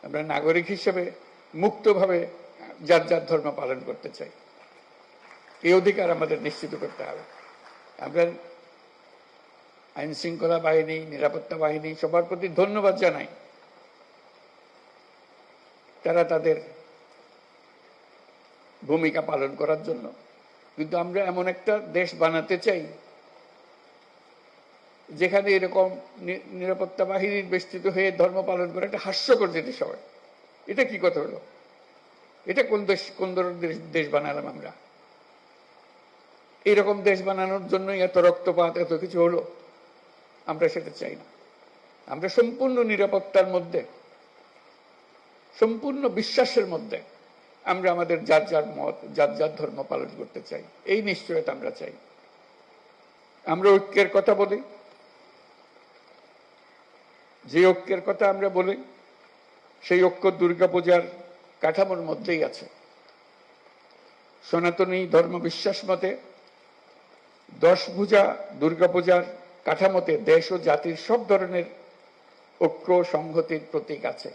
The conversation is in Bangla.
আমরা নাগরিক হিসেবে মুক্তভাবে যার যার ধর্ম পালন করতে চাই, এই অধিকার আমাদের নিশ্চিত করতে হবে। আমরা আইন শৃঙ্খলা বাহিনী, নিরাপত্তা বাহিনী সবার প্রতি ধন্যবাদ জানাই, তারা তাদের ভূমিকা পালন করার জন্য। কিন্তু আমরা এমন একটা দেশ বানাতে চাই যেখানে এরকম নিরাপত্তা বাহিনীর বেষ্টিত হয়ে ধর্ম পালন করে একটা হাস্যকর জিনিস হবে। এটা কি কথা হলো? এটা কোন ধরনের দেশ বানালাম আমরা? এইরকম দেশ বানানোর জন্যই এত রক্তপাত, এত কিছু হলো? আমরা সেটা চাই না। আমরা সম্পূর্ণ নিরাপত্তার মধ্যে, সম্পূর্ণ বিশ্বাসের মধ্যে আমরা আমাদের যার যার মত, যার যার ধর্ম পালন করতে চাই, এই নিশ্চয়তা আমরা চাই। আমরা ঐক্যের কথা বলি, যে ঐক্যের কথা আমরা বলি সেই ঐক্য দুর্গাপূজার কাঠামোর মধ্যেই আছে। সনাতনী ধর্ম বিশ্বাস মতে 10 ভুজা দুর্গাপূজার কাঠামোতে দেশ ও জাতির সব ধরনের ঐক্য সংহতির প্রতীক আছে।